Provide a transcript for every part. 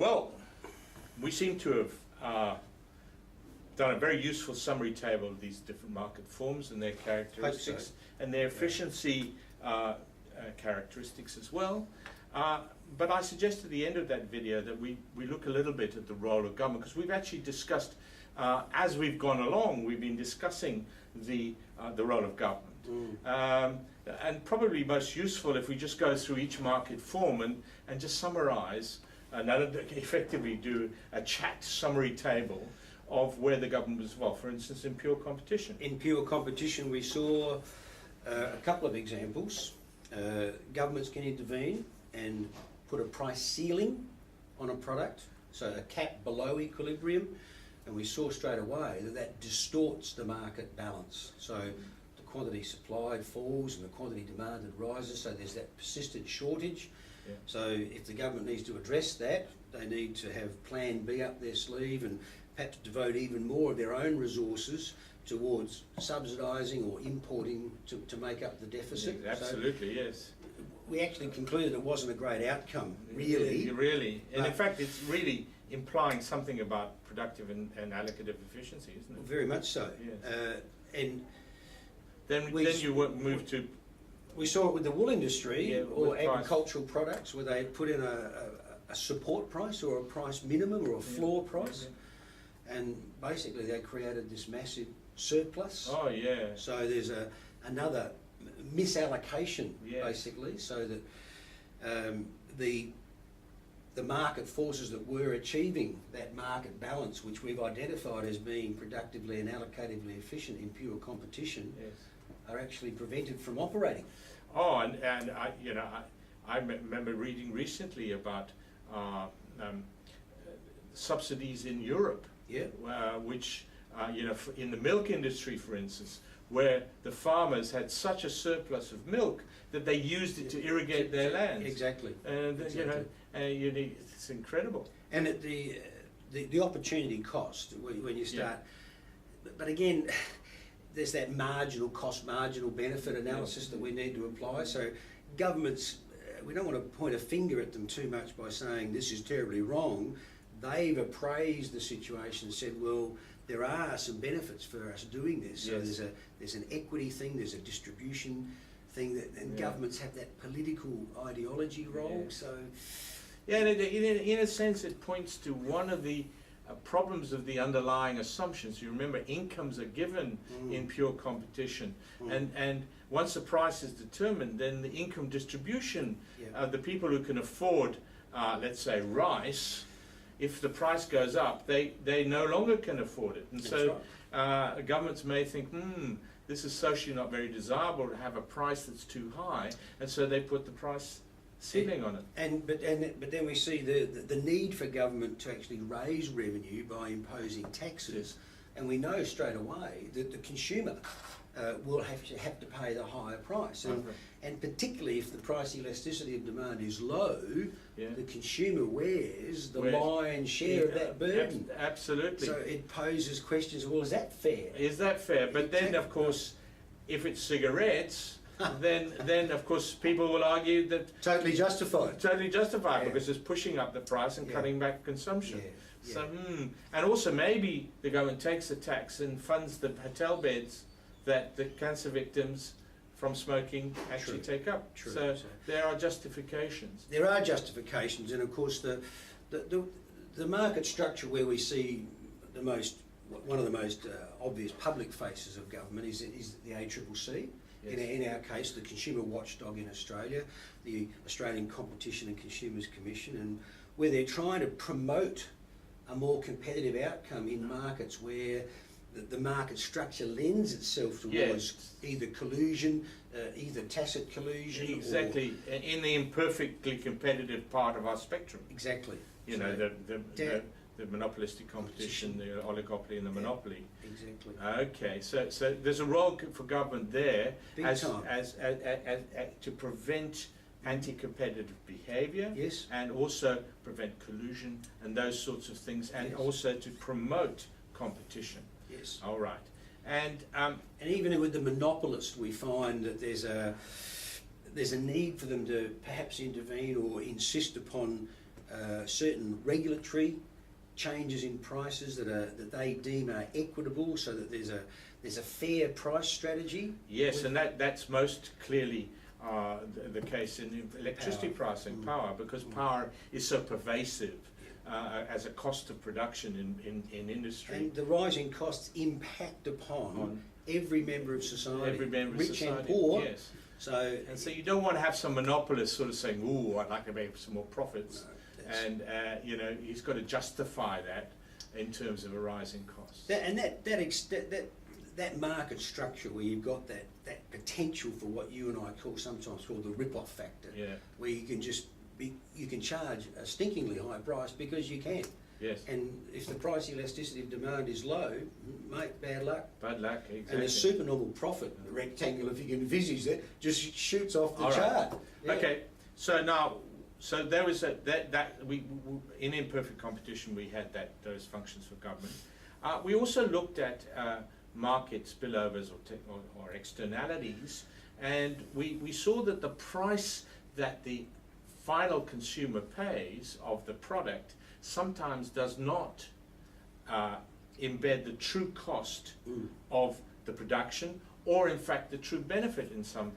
Well, we seem to have done a very useful summary table of these different market forms and their characteristics and their efficiency characteristics as well. But I suggest at the end of that video that we look a little bit at the role of government, because we've actually discussed, as we've gone along, we've been discussing the role of government. And probably most useful if we just go through each market form and just summarize and effectively do a chat summary table of where the government was involved. For instance, in pure competition. In pure competition, we saw a couple of examples. Governments can intervene and put a price ceiling on a product, so a cap below equilibrium, and we saw straight away that distorts the market balance. So the quantity supplied falls and the quantity demanded rises, so there's that persistent shortage. Yeah. So if the government needs to address that, they need to have Plan B up their sleeve and perhaps devote even more of their own resources towards subsidising or importing to make up the deficit. Yeah, absolutely, yes. We actually concluded it wasn't a great outcome, really. Really. And in fact, it's really implying something about productive and allocative efficiency, isn't it? Very much so. Yes. And then you move to... We saw it with the wool industry, Yeah, or agricultural products, where they put in a support price or a price minimum or a floor price. And basically they created this massive surplus. Oh, yeah. So there's another misallocation, Yes. basically, so that the market forces that were achieving that market balance, which we've identified as being productively and allocatively efficient in pure competition, Yes. are actually prevented from operating. Oh, and I remember reading recently about subsidies in Europe, which in the milk industry, for instance, where the farmers had such a surplus of milk that they used it to irrigate their lands. Exactly. And it's incredible. And at the opportunity cost when you start, but again, there's that marginal cost, marginal benefit analysis that we need to apply. So governments, we don't want to point a finger at them too much by saying this is terribly wrong. They've appraised the situation and said, well, there are some benefits for us doing this. Yes. So there's an equity thing, there's a distribution thing, and governments have that political ideology role. Yeah. So, and in a sense, it points to one of the problems of the underlying assumptions. You remember, incomes are given in pure competition, and once the price is determined, then the income distribution, the people who can afford, let's say, rice, if the price goes up, they no longer can afford it. And so governments may think, this is socially not very desirable to have a price that's too high, and so they put the price ceiling on it. But then we see the need for government to actually raise revenue by imposing taxes, and we know straight away that the consumer will have to pay the higher price, and particularly if the price elasticity of demand is low, the consumer wears the lion's share of that burden. Absolutely. So it poses questions. Well, is that fair? Is that fair? But then, of course, if it's cigarettes, then of course people will argue that totally justified. Totally justified, because it's pushing up the price and cutting back consumption. So, and also maybe the government takes a tax and funds the hotel beds that the cancer victims from smoking actually take up. So there are justifications. There are justifications, and of course the market structure where we see one of the most obvious public faces of government is the ACCC. Yes. In our case, the Consumer Watchdog in Australia, the Australian Competition and Consumers Commission, and where they're trying to promote a more competitive outcome in markets where the market structure lends itself towards either collusion, either tacit collusion. Exactly, in the imperfectly competitive part of our spectrum. Exactly. You know, the monopolistic competition, the oligopoly and the monopoly. Exactly. Okay, so there's a role for government there as to prevent anti-competitive behaviour, and also prevent collusion and those sorts of things, and also to promote competition. Yes. All right. And even with the monopolist, we find that there's a need for them to perhaps intervene or insist upon certain regulatory changes in prices that they deem are equitable, so that there's a fair price strategy. Yes, and that's most clearly the case in electricity pricing, power, because power is so pervasive as a cost of production in industry. And the rising costs impact upon every member of society, rich and poor. Yes. So you don't want to have some monopolist sort of saying, "Ooh, I'd like to make some more profits," and he's got to justify that in terms of a rising cost. That market structure where you've got that potential for what you and I sometimes call the rip-off factor, where you can charge a stinkingly high price because you can. Yes. And if the price elasticity of demand is low, mate, bad luck. Bad luck, exactly. And a supernormal profit rectangle, if you can envisage that, just shoots off the chart. Right. Yeah. Okay. So now, there was we in imperfect competition we had those functions for government. We also looked at market spillovers or externalities, and we saw that the price that the final consumer pays of the product sometimes does not embed the true cost of the production, or in fact the true benefit in some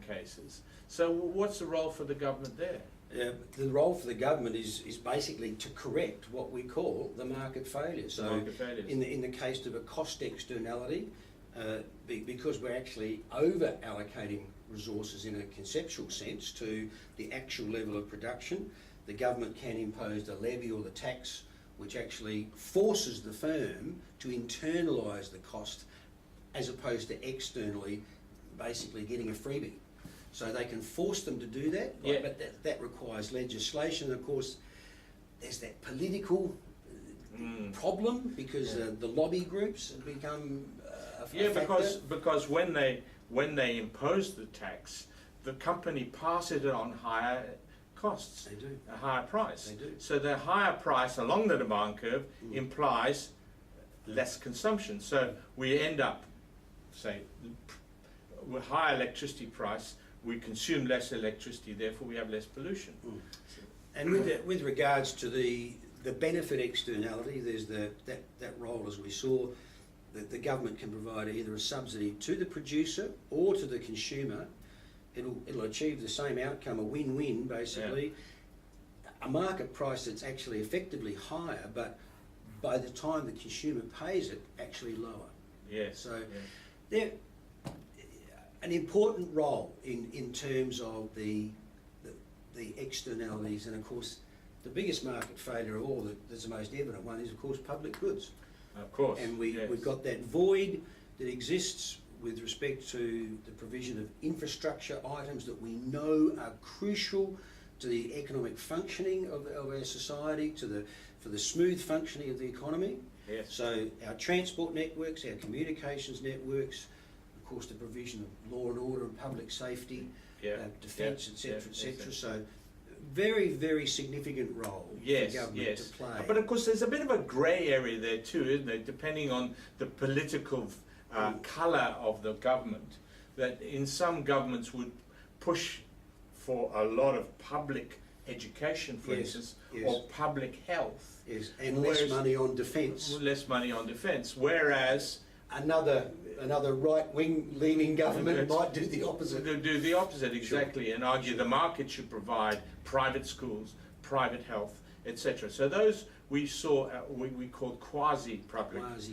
cases. So what's the role for the government there? The role for the government is basically to correct what we call the market failure. So in the case of a cost externality, because we're actually over allocating resources in a conceptual sense to the actual level of production, the government can impose the levy or the tax which actually forces the firm to internalise the cost as opposed to externally basically getting a freebie. So they can force them to do that, right? But that requires legislation. Of course, there's that political problem because the lobby groups have become a factor. because when they impose the tax, the company passes it on higher costs. They do. A higher price. They do. So the higher price along the demand curve implies less consumption. So we end up, say, with higher electricity price, we consume less electricity, therefore we have less pollution. And with regards to the benefit externality, there's that role, as we saw, that the government can provide either a subsidy to the producer or to the consumer. It'll achieve the same outcome, a win-win basically. Yeah. A market price that's actually effectively higher, but by the time the consumer pays it, actually lower. Yes. So they're an important role in terms of the externalities, and of course the biggest market failure of all, that's the most evident one, is of course public goods. Of course. And we've got that void that exists with respect to the provision of infrastructure items that we know are crucial to the economic functioning of our society, for the smooth functioning of the economy. Yes. So our transport networks, our communications networks, of course the provision of law and order and public safety, defence, etc. So very, very significant role for government to play. But of course there's a bit of a grey area there too, isn't there, depending on the political colour of the government, that in some governments would push for a lot of public education, for instance, or public health. Yes, and less money on defence. Less money on defence, whereas another right-wing leaning government might do the opposite. Do the opposite, exactly, and argue the market should provide private schools, private health, etc. So those we saw, we called quasi-public goods.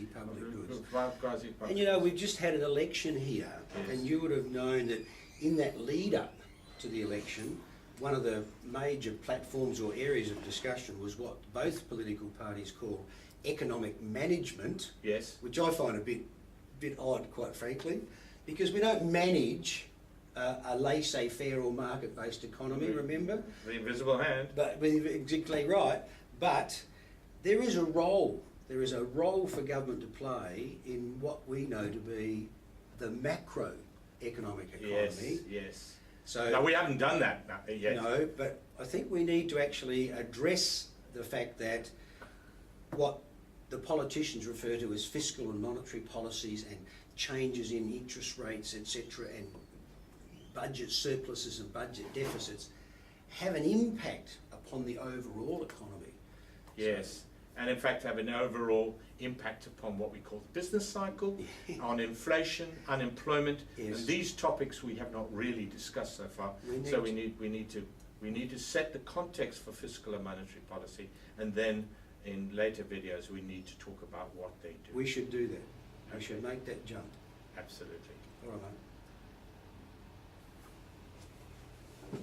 And we've just had an election here, and you would have known that in that lead-up to the election, one of the major platforms or areas of discussion was what both political parties call economic management, which I find a bit odd, quite frankly, because we don't manage a laissez-faire or market-based economy, remember? The invisible hand. But exactly right. But there is a role for government to play in what we know to be the macroeconomic economy. Yes. So no, we haven't done that yet. No, but I think we need to actually address the fact that what the politicians refer to as fiscal and monetary policies and changes in interest rates, etc., and budget surpluses and budget deficits have an impact on the overall economy. Yes, and in fact have an overall impact upon what we call the business cycle, on inflation, unemployment, Yes. and these topics we have not really discussed so far. We need to set the context for fiscal and monetary policy, and then in later videos we need to talk about what they do. We should do that. We should make that jump. Absolutely. All right, mate.